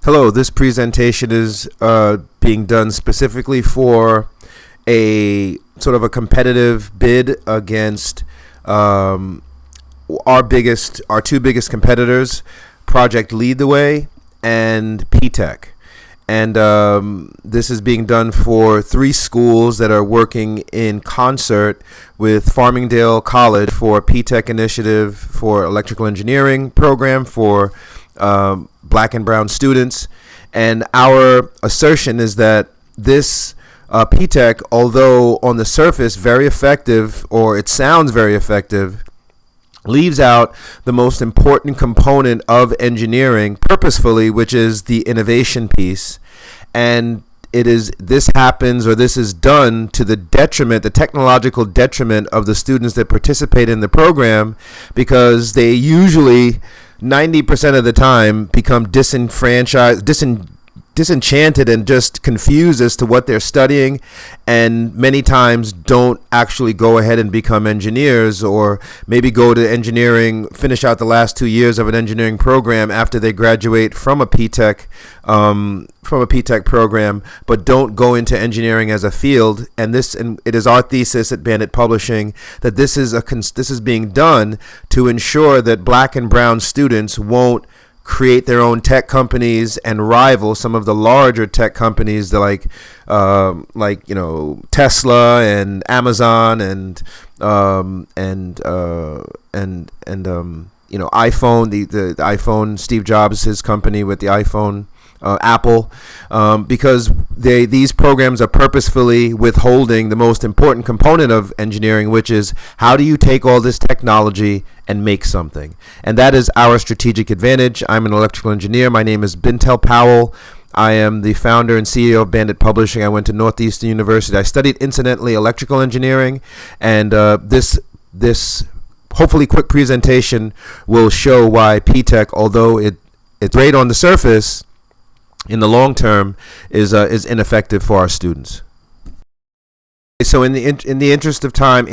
Hello, this presentation is being done specifically for a sort of a competitive bid against our two biggest competitors, Project Lead the Way and P-Tech. And this is being done for three schools that are working in concert with Farmingdale College for P-Tech initiative for electrical engineering program for Black and brown students. And our assertion is that this P-Tech, although on the surface very effective, or it sounds very effective, leaves out the most important component of engineering purposefully, which is the innovation piece. And this is done to the detriment, the technological detriment of the students that participate in the program, because they usually 90% of the time become disenchanted and just confused as to what they're studying, and many times don't actually go ahead and become engineers, or maybe go to engineering, finish out the last 2 years of an engineering program after they graduate from a P-Tech program, but don't go into engineering as a field. And it is our thesis at Bandit Publishing that this is being done to ensure that Black and brown students won't create their own tech companies and rival some of the larger tech companies like Tesla and Amazon and iPhone, the iPhone, Steve Jobs, his company with the iPhone, Apple, because these programs are purposefully withholding the most important component of engineering, which is how do you take all this technology and make something. And that is our strategic advantage. I'm an electrical engineer. My name is Bintel Powell. I am the founder and CEO of Bandit Publishing. I went to Northeastern University. I studied, incidentally, electrical engineering, and this hopefully quick presentation will show why P-Tech, although it's great on the surface, in the long term is ineffective for our students. So in the interest of time,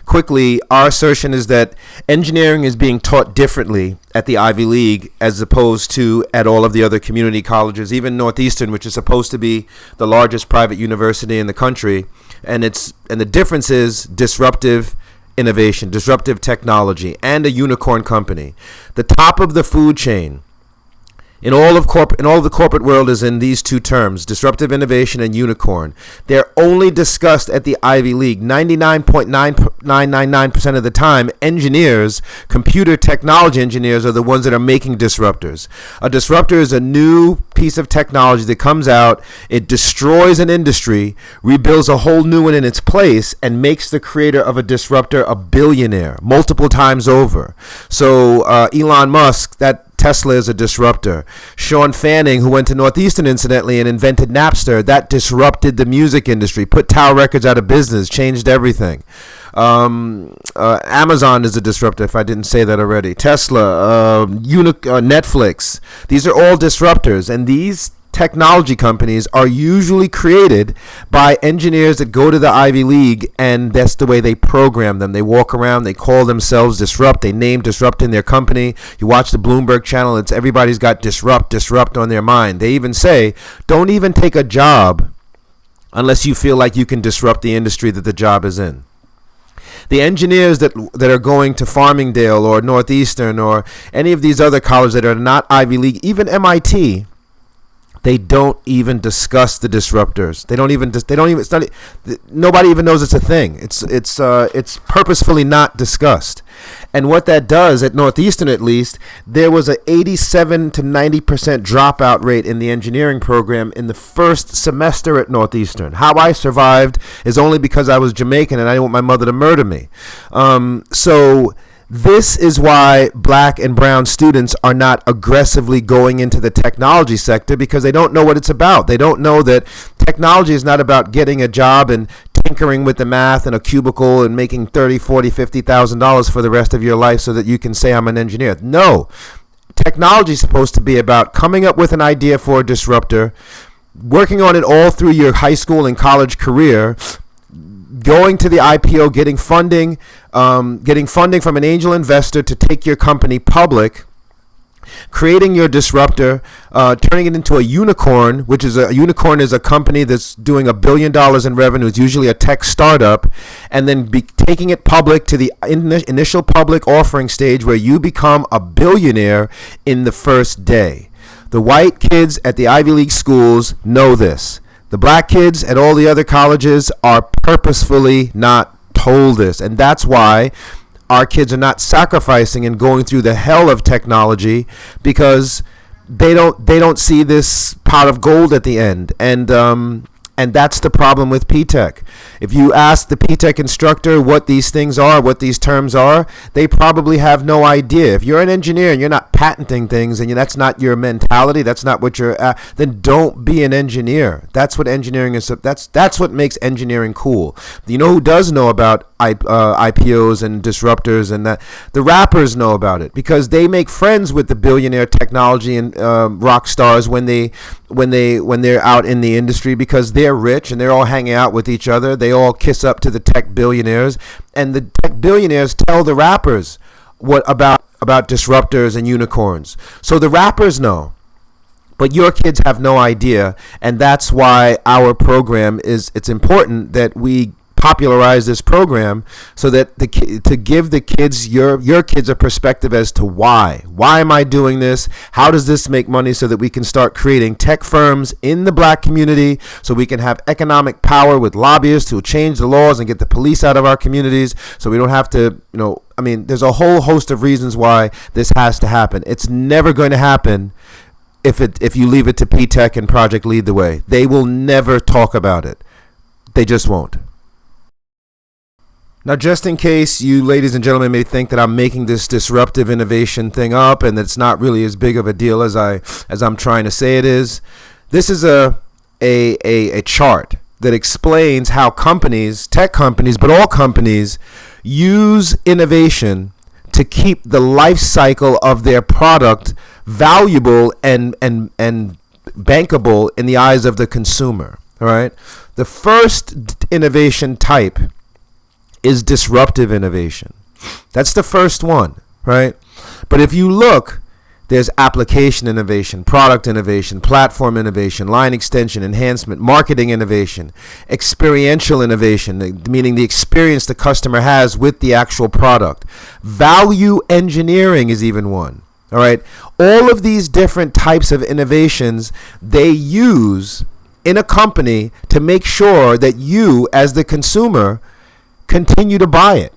quickly, our assertion is that engineering is being taught differently at the Ivy League as opposed to at all of the other community colleges, even Northeastern, which is supposed to be the largest private university in the country. And the difference is disruptive innovation, disruptive technology, and a unicorn company. The top of the food chain in all of the corporate world is in these two terms: disruptive innovation and unicorn. They're only discussed at the Ivy League. 99.9999% of the time, engineers, computer technology engineers, are the ones that are making disruptors. A disruptor is a new piece of technology that comes out, it destroys an industry, rebuilds a whole new one in its place, and makes the creator of a disruptor a billionaire multiple times over. So Elon Musk, that Tesla is a disruptor. Sean Fanning, who went to Northeastern incidentally and invented Napster, that disrupted the music industry, put Tower Records out of business, changed everything. Amazon is a disruptor, if I didn't say that already. Tesla, Netflix, these are all disruptors, and these technology companies are usually created by engineers that go to the Ivy League, and that's the way they program them. They walk around, they call themselves Disrupt, they name Disrupt in their company. You watch the Bloomberg channel, it's everybody's got Disrupt on their mind. They even say, don't even take a job unless you feel like you can disrupt the industry that the job is in. The engineers that are going to Farmingdale or Northeastern or any of these other colleges that are not Ivy League, even MIT, they don't even discuss the disruptors. They don't even study. Nobody even knows it's a thing. It's purposefully not discussed. And what that does, at Northeastern at least, there was a 87 to 90% dropout rate in the engineering program in the first semester at Northeastern. How I survived is only because I was Jamaican and I didn't want my mother to murder me. So this is why Black and brown students are not aggressively going into the technology sector, because they don't know what it's about. They don't know that technology is not about getting a job and tinkering with the math in a cubicle and making $30,000, $40,000, $50,000 for the rest of your life so that you can say I'm an engineer. No, technology is supposed to be about coming up with an idea for a disruptor, working on it all through your high school and college career, going to the IPO, getting funding from an angel investor to take your company public, creating your disruptor, turning it into a unicorn, which is a unicorn is a company that's doing $1 billion in revenue. It's usually a tech startup, and then taking it public to the initial public offering stage where you become a billionaire in the first day. The white kids at the Ivy League schools know this. The black kids at all the other colleges are purposefully not told this, and that's why our kids are not sacrificing and going through the hell of technology, because they don't see this pot of gold at the end. And that's the problem with P-Tech. If you ask the P-Tech instructor what these things are, what these terms are, they probably have no idea. If you're an engineer and you're not patenting things and that's not your mentality, that's not what you're then don't be an engineer. That's what engineering is. That's what makes engineering cool. You know who does know about IPOs and disruptors, and that the rappers know about it because they make friends with the billionaire technology and rock stars when they're out in the industry, because they're rich and they're all hanging out with each other. They all kiss up to the tech billionaires, and the tech billionaires tell the rappers what about disruptors and unicorns. So the rappers know, but your kids have no idea, and that's why our program it's important that we popularize this program so that to give the kids, your kids, a perspective as to why am I doing this, how does this make money, so that we can start creating tech firms in the black community, so we can have economic power with lobbyists who change the laws and get the police out of our communities, so we don't have to, there's a whole host of reasons why this has to happen. It's never going to happen if you leave it to P-Tech and Project Lead the Way. They will never talk about it. They just won't. Now, just in case you ladies and gentlemen may think that I'm making this disruptive innovation thing up and that it's not really as big of a deal as I'm trying to say it is, this is a chart that explains how companies, tech companies, but all companies, use innovation to keep the life cycle of their product valuable and bankable in the eyes of the consumer. All right. The first innovation type is disruptive innovation. That's the first one, right? But if you look, there's application innovation, product innovation, platform innovation, line extension, enhancement, marketing innovation, experiential innovation, meaning the experience the customer has with the actual product. Value engineering is even one, all right? All of these different types of innovations, they use in a company to make sure that you, as the consumer, continue to buy it.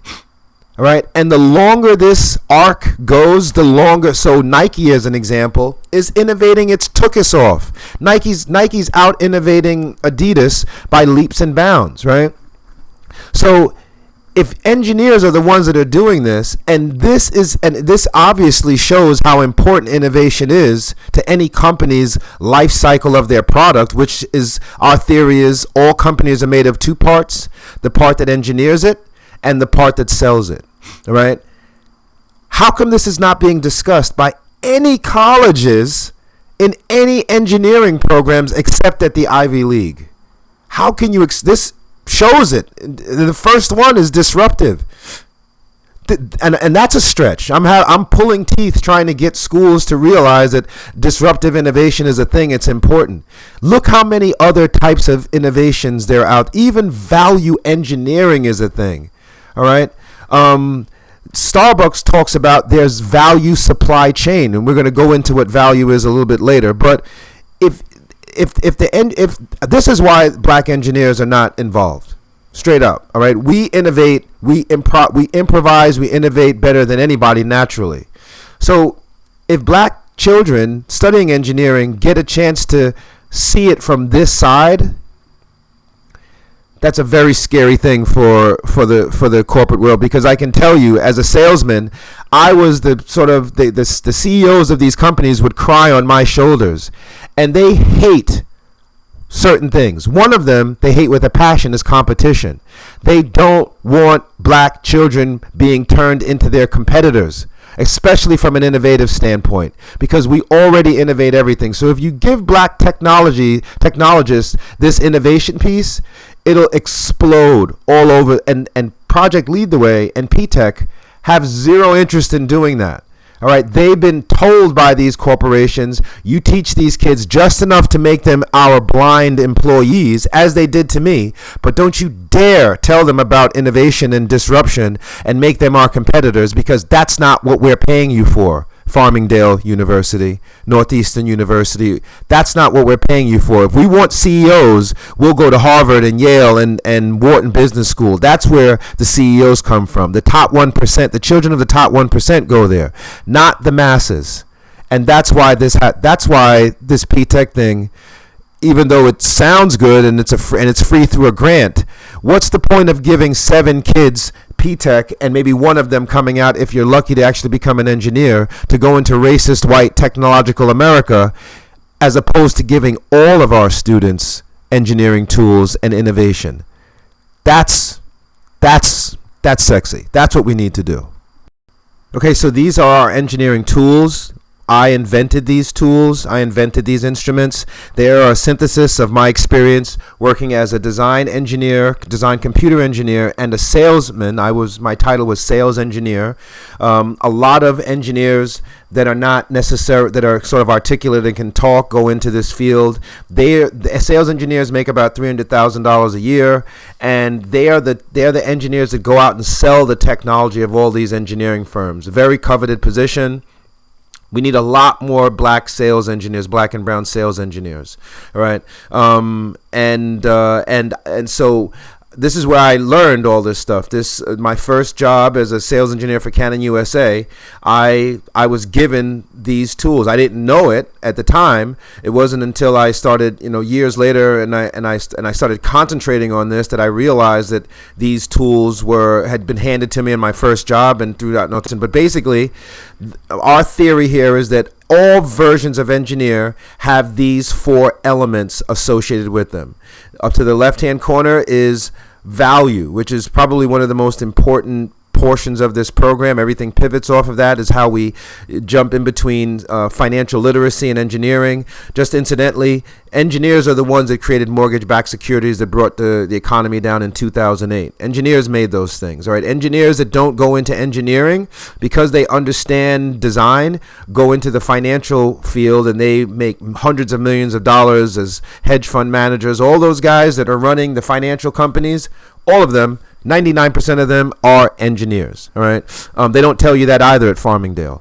All right. And the longer this arc goes, the longer. So Nike, as an example, is innovating its took us off. Nike's out innovating Adidas by leaps and bounds. Right. So if engineers are the ones that are doing this, and this obviously shows how important innovation is to any company's life cycle of their product, which is, our theory is, all companies are made of two parts: the part that engineers it and the part that sells it. All right. How come this is not being discussed by any colleges in any engineering programs except at the Ivy League? How can you this shows it. The first one is disruptive, and that's a stretch. I'm pulling teeth trying to get schools to realize that disruptive innovation is a thing. It's important. Look how many other types of innovations there are out. Even value engineering is a thing. All right. Starbucks talks about there's value supply chain, and we're going to go into what value is a little bit later. But if this is why black engineers are not involved, straight up. All right, we innovate, we improvise, we innovate better than anybody naturally. So if black children studying engineering get a chance to see it from this side, that's a very scary thing for the corporate world, because I can tell you, as a salesman, I was the CEOs of these companies would cry on my shoulders, and they hate certain things. One of them they hate with a passion is competition. They don't want black children being turned into their competitors, especially from an innovative standpoint, because we already innovate everything. So if you give black technologists this innovation piece, it'll explode all over. And Project Lead the Way and P-Tech have zero interest in doing that. All right, they've been told by these corporations, you teach these kids just enough to make them our blind employees, as they did to me, but don't you dare tell them about innovation and disruption and make them our competitors, because that's not what we're paying you for. Farmingdale University, Northeastern University, that's not what we're paying you for. If we want CEOs, we'll go to Harvard and Yale and Wharton Business School. That's where the CEOs come from. The top 1%, the children of the top 1% go there, not the masses. And that's why this P-Tech thing, even though it sounds good and it's free through a grant, what's the point of giving 7 kids P-Tech and maybe one of them coming out, if you're lucky to actually become an engineer, to go into racist white technological America, as opposed to giving all of our students engineering tools and innovation? That's sexy. That's what we need to do. Okay, so these are our engineering tools. I invented these tools. I invented these instruments. They are a synthesis of my experience working as a design computer engineer, and a salesman. My title was sales engineer. A lot of engineers that are not necessary, that are sort of articulate and can talk, go into this field. The sales engineers make about $300,000 a year, and they are the engineers that go out and sell the technology of all these engineering firms. A very coveted position. We need a lot more black sales engineers, black and brown sales engineers. All right. And so this is where I learned all this stuff. My first job as a sales engineer for Canon USA, I was given these tools. I didn't know it at the time. It wasn't until I started, years later, and I started concentrating on this, that I realized that these tools had been handed to me in my first job and throughout. But basically, our theory here is that all versions of engineer have these 4 elements associated with them. Up to the left-hand corner is value, which is probably one of the most important portions of this program. Everything pivots off of that, is how we jump in between financial literacy and engineering. Just incidentally, engineers are the ones that created mortgage-backed securities that brought the economy down in 2008. Engineers made those things. All right, engineers that don't go into engineering because they understand design go into the financial field, and they make hundreds of millions of dollars as hedge fund managers. All those guys that are running the financial companies, all of them, 99% of them are engineers. All right, they don't tell you that either at Farmingdale.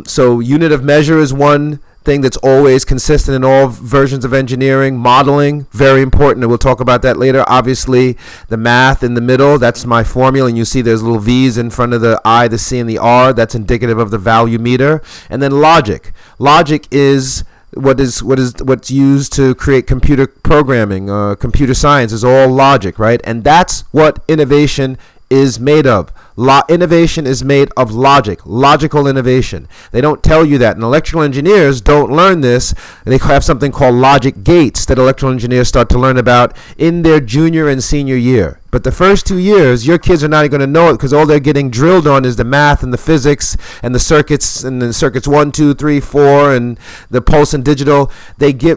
So unit of measure is one thing that's always consistent in all versions of engineering. Modeling, very important, and we'll talk about that later. Obviously, the math in the middle, that's my formula, and you see there's little V's in front of the I, the C, and the R. That's indicative of the value meter. And then logic. Logic is what's used to create computer programming. Computer science is all logic, right? And that's what innovation is made of. Innovation is made of logical innovation. They don't tell you that, and electrical engineers don't learn this. They have something called logic gates that electrical engineers start to learn about in their junior and senior year. But the first 2 years, your kids are not going to know it, because all they're getting drilled on is the math and the physics and the circuits, and the circuits 1, 2, 3, 4, and the pulse and digital.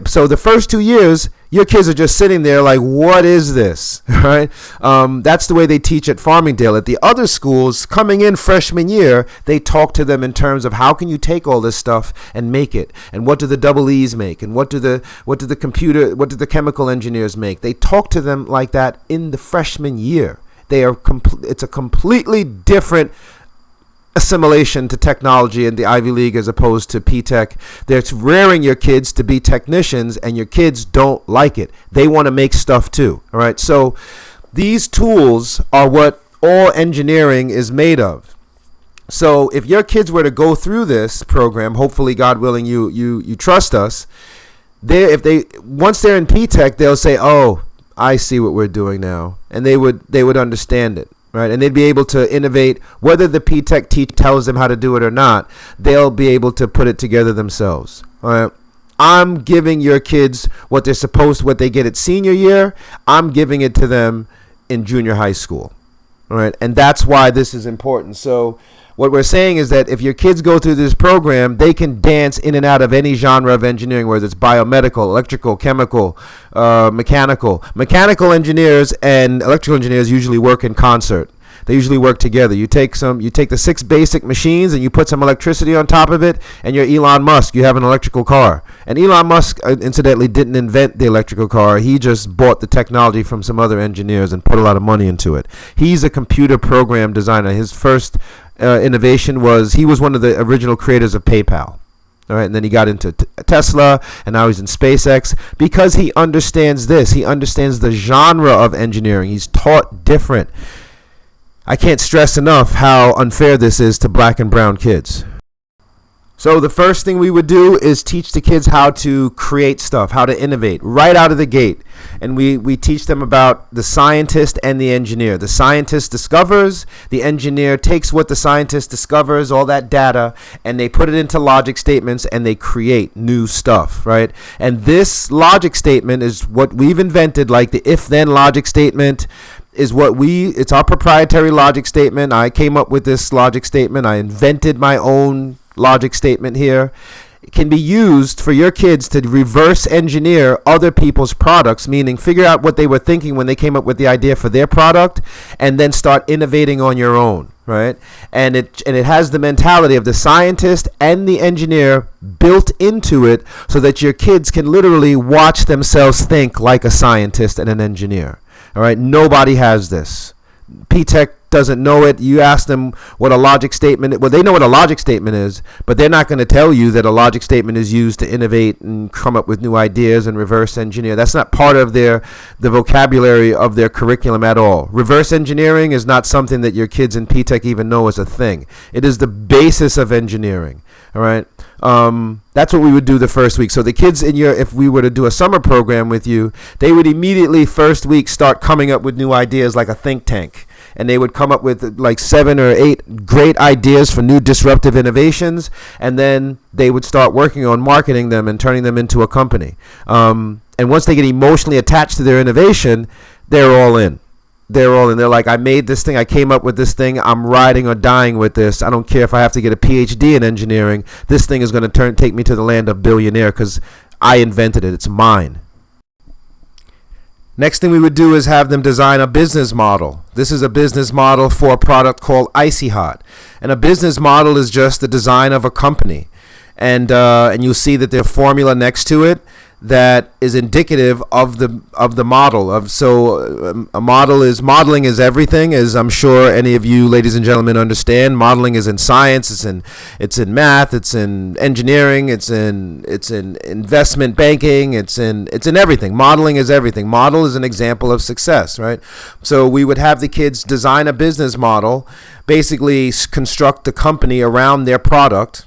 So the first 2 years, your kids are just sitting there like, what is this? Right? That's the way they teach at Farmingdale. At the other schools, coming in freshman year, they talk to them in terms of how can you take all this stuff and make it, and what do the double E's make, and what do the chemical engineers make? They talk to them like that in the freshman year. It's a completely different assimilation to technology in the Ivy League as opposed to P-Tech. They're rearing your kids to be technicians, and your kids don't like it. They want to make stuff too. All right. So these tools are what all engineering is made of. So if your kids were to go through this program, hopefully, God willing, you trust us. Once they're in P-Tech, they'll say, "Oh, I see what we're doing now," and they would understand it. Right, and they'd be able to innovate. Whether the P-Tech teacher tells them how to do it or not, they'll be able to put it together themselves. All right, I'm giving your kids what they get at senior year. I'm giving it to them in junior high school. All right, and that's why this is important. So what we're saying is that if your kids go through this program, they can dance in and out of any genre of engineering, whether it's biomedical, electrical, chemical, mechanical. Mechanical engineers and electrical engineers usually work in concert. They usually work together. You take the 6 basic machines and you put some electricity on top of it, and you're Elon Musk. You have an electrical car. And Elon Musk, incidentally, didn't invent the electrical car. He just bought the technology from some other engineers and put a lot of money into it. He's a computer program designer. His first innovation was he was one of the original creators of PayPal. All right, and then he got into Tesla, and now he's in SpaceX because he understands this. He understands the genre of engineering. He's taught different. I can't stress enough how unfair this is to black and brown kids. So the first thing we would do is teach the kids how to create stuff, how to innovate right out of the gate. And we teach them about the scientist and the engineer. The scientist discovers, the engineer takes what the scientist discovers, all that data, and they put it into logic statements and they create new stuff, right? And this logic statement is what we've invented, like the if-then logic statement is it's our proprietary logic statement. I came up with this logic statement. I invented my own logic statement here. It can be used for your kids to reverse engineer other people's products, meaning figure out what they were thinking when they came up with the idea for their product and then start innovating on your own, right? And it has the mentality of the scientist and the engineer built into it so that your kids can literally watch themselves think like a scientist and an engineer. All right, nobody has this. P-Tech doesn't know it. You ask them what a logic statement, well, they know what a logic statement is, but they're not going to tell you that a logic statement is used to innovate and come up with new ideas and reverse engineer. That's not part of the vocabulary of their curriculum at all. Reverse engineering is not something that your kids in P-Tech even know is a thing. It is the basis of engineering. All right. That's what we would do the first week. So the kids if we were to do a summer program with you, they would immediately first week start coming up with new ideas like a think tank. And they would come up with like 7 or 8 great ideas for new disruptive innovations. And then they would start working on marketing them and turning them into a company. And once they get emotionally attached to their innovation, they're all in. They're like, I made this thing. I came up with this thing. I'm riding or dying with this. I don't care if I have to get a PhD in engineering. This thing is going to take me to the land of billionaire because I invented it. It's mine. Next thing we would do is have them design a business model. This is a business model for a product called Icy Hot. And a business model is just the design of a company. And you'll see that there's a formula next to it that is indicative of the model. A modeling is everything, as I'm sure any of you ladies and gentlemen understand. Modeling is in science, it's in math, it's in engineering, it's in investment banking, it's in everything. Modeling is everything. Model is an example of success, right? So we would have the kids design a business model, basically construct the company around their product,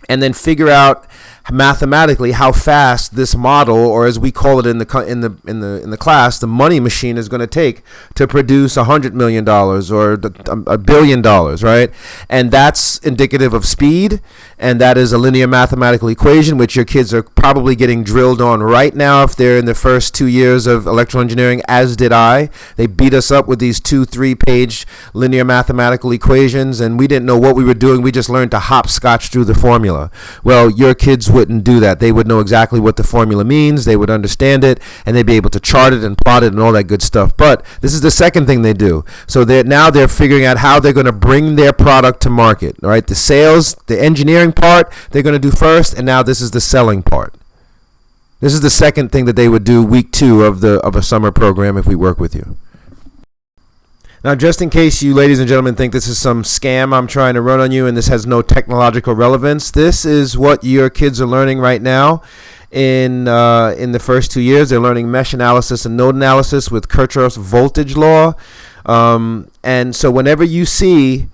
and then figure out mathematically how fast this model, or as we call it in the class, the money machine, is going to take to produce $100 million or $1 billion, right? And that's indicative of speed, and that is a linear mathematical equation, which your kids are probably getting drilled on right now if they're in the first 2 years of electrical engineering, as did I. They beat us up with these 2-3 page linear mathematical equations, and we didn't know what we were doing. We just learned to hopscotch through the formula. Well, your kids wouldn't do that. They would know exactly what the formula means. They would understand it, and they'd be able to chart it and plot it and all that good stuff. But this is the second thing they do. So they're figuring out how they're going to bring their product to market. All right, the sales, the engineering part, they're going to do first, and now this is the selling part. This is the second thing that they would do week 2 of a summer program if we work with you. Now, just in case you ladies and gentlemen think this is some scam I'm trying to run on you and this has no technological relevance, this is what your kids are learning right now in the first 2 years. They're learning mesh analysis and node analysis with Kirchhoff's voltage law. And so whenever you see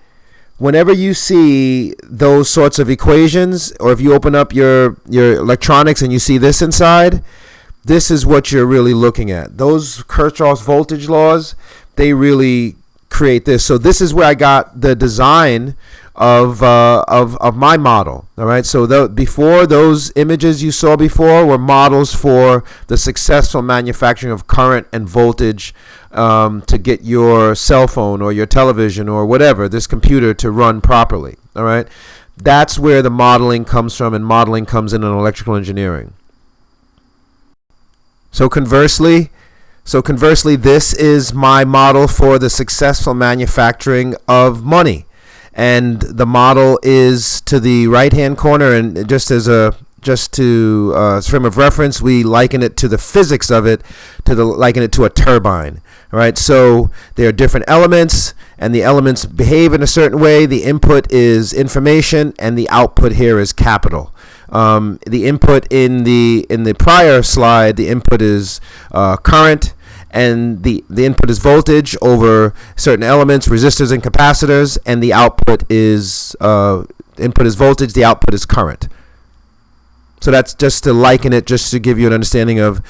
those sorts of equations, or if you open up your electronics and you see this inside, this is what you're really looking at. Those Kirchhoff's voltage laws, they really create this. So this is where I got the design of my model. All right. So before, those images you saw before were models for the successful manufacturing of current and voltage to get your cell phone or your television or whatever, this computer, to run properly. All right. That's where the modeling comes from, and modeling comes in electrical engineering. So conversely, So conversely, this is my model for the successful manufacturing of money. And the model is to the right-hand corner, and just to frame of reference, we liken it to the physics of it, liken it to a turbine. All right, so there are different elements, and the elements behave in a certain way. The input is information, and the output here is capital. The input in the prior slide, the input is current, and the input is voltage over certain elements, resistors and capacitors, and the output is input is voltage, the output is current. So that's just to liken it, just to give you an understanding of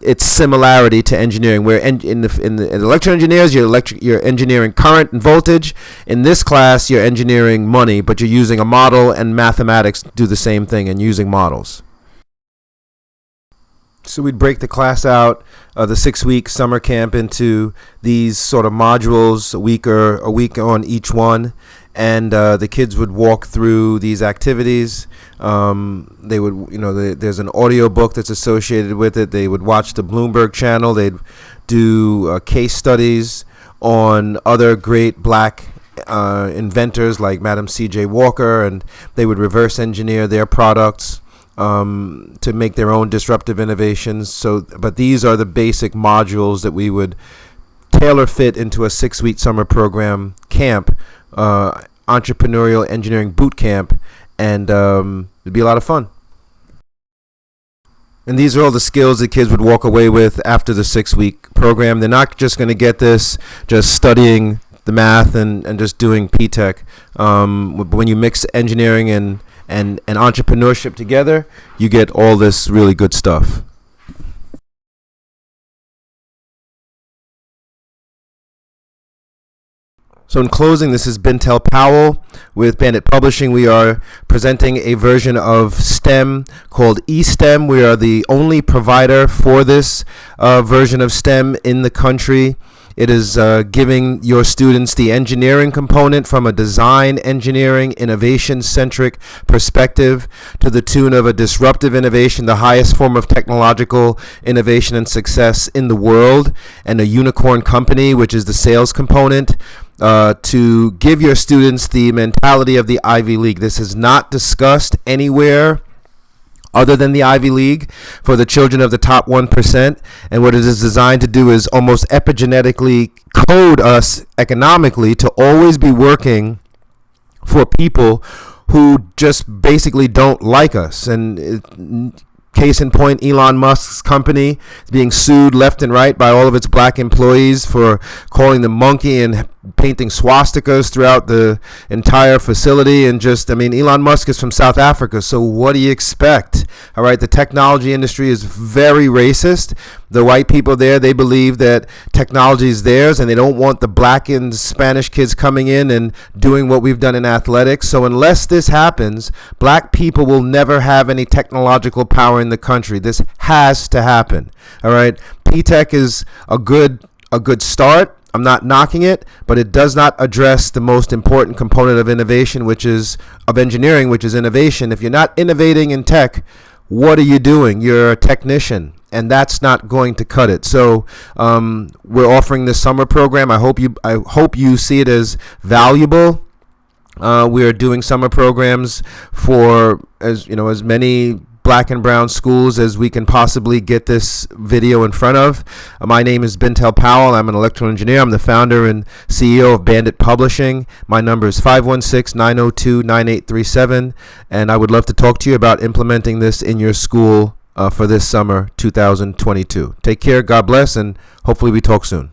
its similarity to engineering. Where in the electrical engineers, you're engineering current and voltage. In this class, you're engineering money, but you're using a model, and mathematics do the same thing and using models. So we'd break the class out, the 6-week summer camp, into these sort of modules, a week on each one, and the kids would walk through these activities. They would, there's an audio book that's associated with it. They would watch the Bloomberg channel. They'd do case studies on other great black inventors like Madam C.J. Walker, and they would reverse engineer their products to make their own disruptive innovations. But these are the basic modules that we would tailor fit into a 6-week summer program camp, entrepreneurial engineering boot camp, and it'd be a lot of fun. And these are all the skills that kids would walk away with after the 6-week program. They're not just going to get this just studying the math and just doing P-Tech. But when you mix engineering and entrepreneurship together, you get all this really good stuff. So in closing, this is Bintel Powell with Bandit Publishing. We are presenting a version of STEM called eSTEM. We are the only provider for this version of STEM in the country. It is giving your students the engineering component from a design, engineering, innovation-centric perspective to the tune of a disruptive innovation, the highest form of technological innovation and success in the world, and a unicorn company, which is the sales component, to give your students the mentality of the Ivy League. This is not discussed anywhere other than the Ivy League for the children of the top 1%. And what it is designed to do is almost epigenetically code us economically to always be working for people who just basically don't like us. And case in point, Elon Musk's company is being sued left and right by all of its black employees for calling them monkey and painting swastikas throughout the entire facility. And Elon Musk is from South Africa, so what do you expect? All right, the technology industry is very racist. The white people there, they believe that technology is theirs, and they don't want the black and Spanish kids coming in and doing what we've done in athletics. So unless this happens, black people will never have any technological power in the country. This has to happen. All right, P-Tech is a good start. I'm not knocking it, but it does not address the most important component of innovation, of engineering, which is innovation. If you're not innovating in tech, what are you doing? You're a technician, and that's not going to cut it. So we're offering this summer program. I hope you see it as valuable. We are doing summer programs for as many black and brown schools as we can possibly get this video in front of. My name is Bintel Powell. I'm an electrical engineer. I'm the founder and CEO of Bandit Publishing. My number is 516-902-9837, and I would love to talk to you about implementing this in your school for this summer 2022. Take care, God bless, and hopefully we talk soon.